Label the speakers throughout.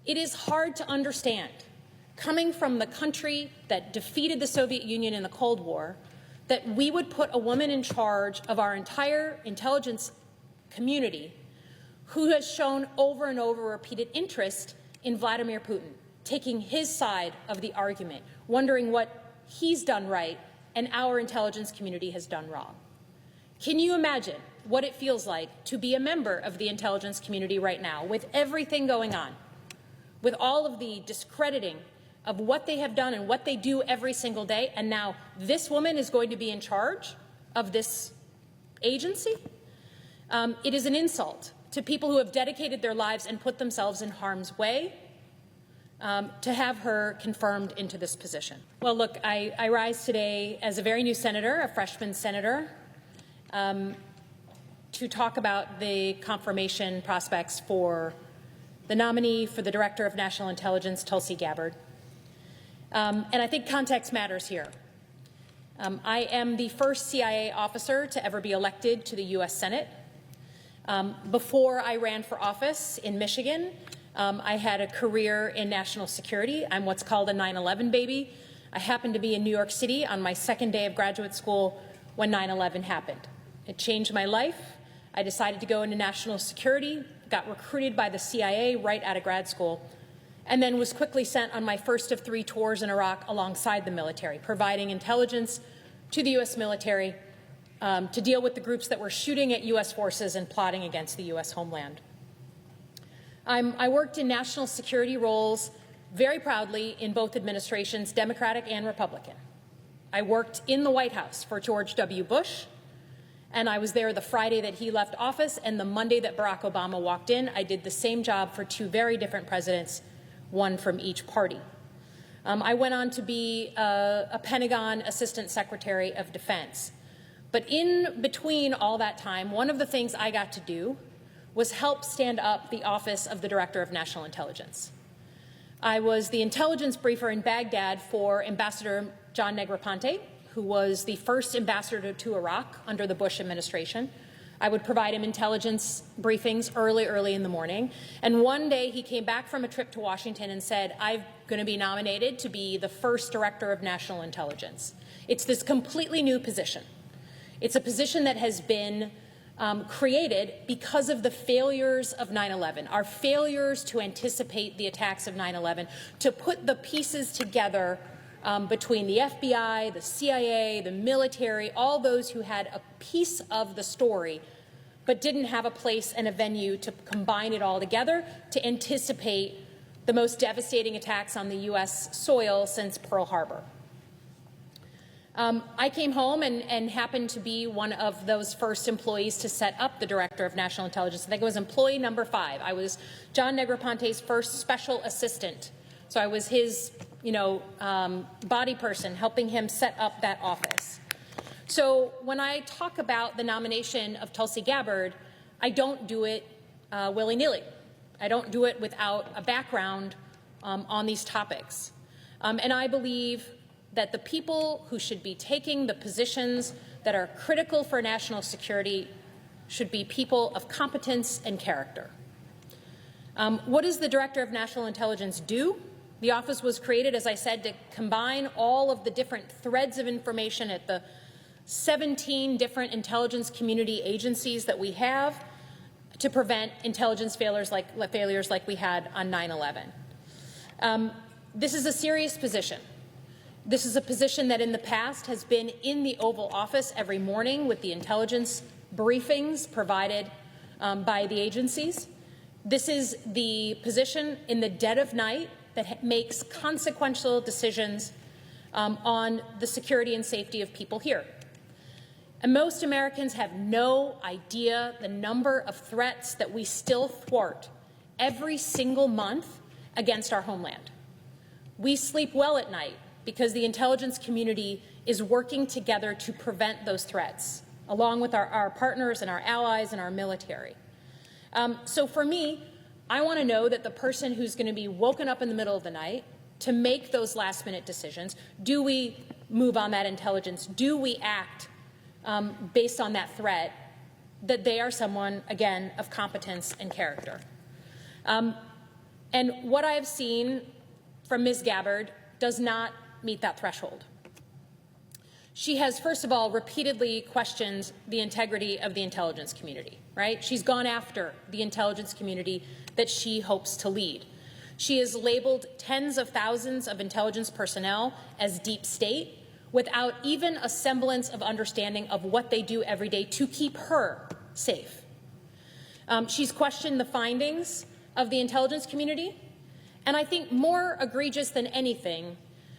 Speaker 1: It is hard to understand, coming from the country that defeated the Soviet Union in the Cold War, that we would put a woman in charge of our entire intelligence community who has shown over and over repeated interest in Vladimir Putin, taking his side of the argument, wondering what he's done right and our intelligence community has done wrong. Can you imagine what it feels like to be a member of the intelligence community right now, with everything going on, with all of the discrediting of what they have done and what they do every single day, and now this woman is going to be in charge of this agency? It is an insult to people who have dedicated their lives and put themselves in harm's way to have her confirmed into this position. Well, look, I rise today as a very new senator, a freshman senator, to talk about the confirmation prospects for the nominee for the Director of National Intelligence, Tulsi Gabbard. And I think context matters here. I am the first CIA officer to ever be elected to the U.S. Senate. Before I ran for office in Michigan, I had a career in national security. I'm what's called a 9/11 baby. I happened to be in New York City on my second day of graduate school when 9/11 happened. It changed my life. I decided to go into national security, got recruited by the CIA right out of grad school, and then was quickly sent on my first of 3 tours in Iraq alongside the military, providing intelligence to the U.S. military to deal with the groups that were shooting at U.S. forces and plotting against the U.S. homeland. I worked in national security roles very proudly in both administrations, Democratic and Republican. I worked in the White House for George W. Bush, and I was there the Friday that he left office, and the Monday that Barack Obama walked in. I did the same job for 2 very different presidents, one from each party. I went on to be a Pentagon Assistant Secretary of Defense. But in between all that time, one of the things I got to do was help stand up the Office of the Director of National Intelligence. I was the intelligence briefer in Baghdad for Ambassador John Negroponte, who was the first ambassador to Iraq under the Bush administration. I would provide him intelligence briefings early in the morning. And one day he came back from a trip to Washington and said, I'm going to be nominated to be the first Director of National Intelligence. It's this completely new position. It's a position that has been created because of the failures of 9/11, our failures to anticipate the attacks of 9/11, to put the pieces together between the FBI, the CIA, the military, all those who had a piece of the story but didn't have a place and a venue to combine it all together to anticipate the most devastating attacks on the U.S. soil since Pearl Harbor. I came home and happened to be one of those first employees to set up the Director of National Intelligence. I think it was employee number 5. I was John Negroponte's first special assistant. So I was his, body person, helping him set up that office. So when I talk about the nomination of Tulsi Gabbard, I don't do it willy-nilly. I don't do it without a background on these topics. And I believe that the people who should be taking the positions that are critical for national security should be people of competence and character. What does the Director of National Intelligence do? The office was created, as I said, to combine all of the different threads of information at the 17 different intelligence community agencies that we have to prevent intelligence failures like we had on 9/11. This is a serious position. This is a position that in the past has been in the Oval Office every morning with the intelligence briefings provided by the agencies. This is the position in the dead of night that makes consequential decisions on the security and safety of people here. And most Americans have no idea the number of threats that we still thwart every single month against our homeland. We sleep well at night because the intelligence community is working together to prevent those threats, along with our partners and our allies and our military. So for me, I want to know that the person who's going to be woken up in the middle of the night to make those last-minute decisions, do we move on that intelligence? Do we act based on that threat, that they are someone, again, of competence and character? And what I have seen from Ms. Gabbard does not meet that threshold. She has, first of all, repeatedly questioned the integrity of the intelligence community, right? She's gone after the intelligence community that she hopes to lead. She has labeled tens of thousands of intelligence personnel as deep state without even a semblance of understanding of what they do every day to keep her safe. She's questioned the findings of the intelligence community, and I think more egregious than anything,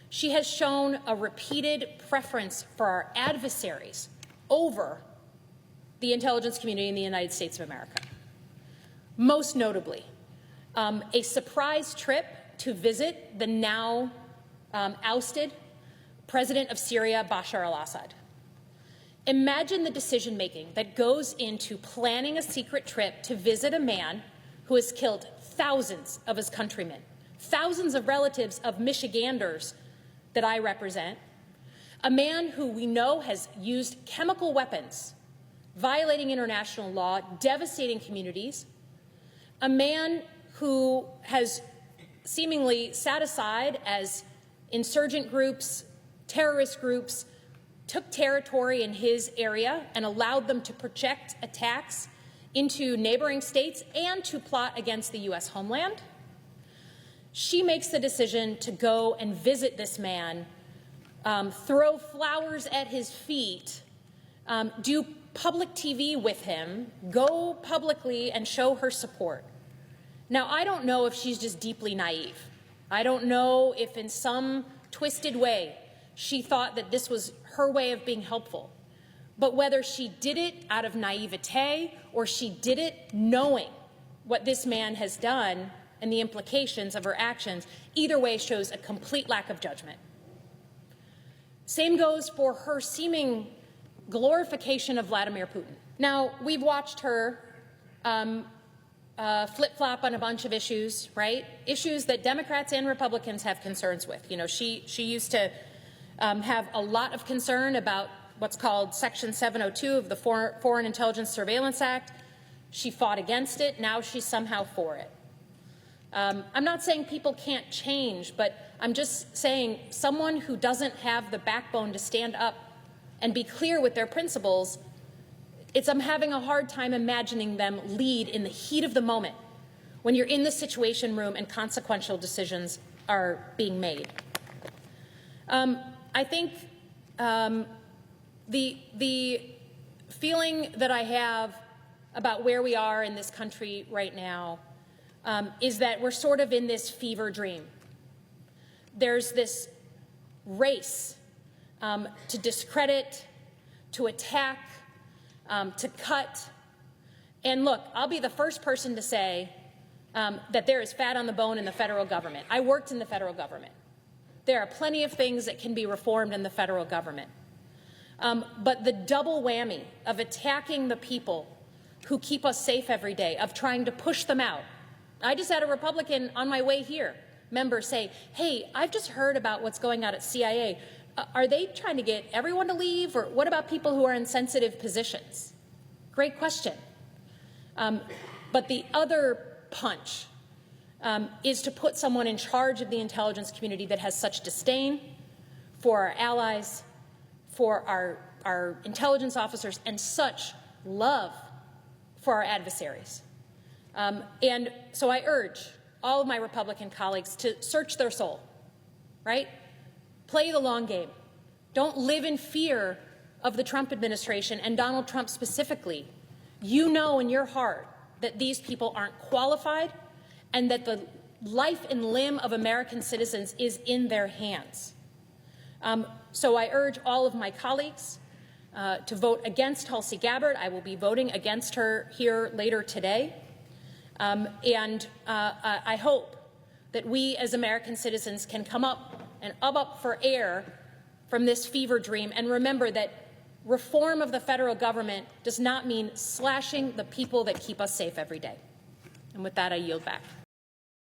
Speaker 1: she has shown a repeated preference for our adversaries over the intelligence community in the United States of America. Most notably, a surprise trip to visit the now ousted president of Syria, Bashar al-Assad. Imagine the decision-making that goes into planning a secret trip to visit a man who has killed thousands of his countrymen, thousands of relatives of Michiganders that I represent, a man who we know has used chemical weapons, violating international law, devastating communities, a man who has seemingly sat aside as insurgent groups, terrorist groups, took territory in his area and allowed them to project attacks into neighboring states and to plot against the U.S. homeland. She makes the decision to go and visit this man, throw flowers at his feet, do public TV with him, go publicly and show her support. Now, I don't know if she's just deeply naive. I don't know if in some twisted way she thought that this was her way of being helpful. But whether she did it out of naivete or she did it knowing what this man has done and the implications of her actions, either way shows a complete lack of judgment. Same goes for her seeming glorification of Vladimir Putin. Now, we've watched her flip-flop on a bunch of issues, right? Issues that Democrats and Republicans have concerns with. You know, she used to have a lot of concern about what's called Section 702 of the Foreign Intelligence Surveillance Act. She fought against it. Now she's somehow for it. I'm not saying people can't change, but I'm just saying someone who doesn't have the backbone to stand up and be clear with their principles, I'm having a hard time imagining them lead in the heat of the moment when you're in the Situation Room and consequential decisions are being made. I think the feeling that I have about where we are in this country right now is that we're sort of in this fever dream. There's this race to discredit, to attack, to cut. And look, I'll be the first person to say that there is fat on the bone in the federal government. I worked in the federal government. There are plenty of things that can be reformed in the federal government. But the double whammy of attacking the people who keep us safe every day, of trying to push them out. I just had a Republican on my way here member say, hey, I've just heard about what's going on at CIA. Are they trying to get everyone to leave, or what about people who are in sensitive positions? Great question. But the other punch is to put someone in charge of the intelligence community that has such disdain for our allies, for our intelligence officers, and such love for our adversaries. And so I urge all of my Republican colleagues to search their soul, right? Play the long game. Don't live in fear of the Trump administration and Donald Trump specifically. You know in your heart that these people aren't qualified and that the life and limb of American citizens is in their hands. So I urge all of my colleagues to vote against Tulsi Gabbard. I will be voting against her here later today. And I hope that we as American citizens can come up and up for air from this fever dream and remember that reform of the federal government does not mean slashing the people that keep us safe every day. And with that, I yield back.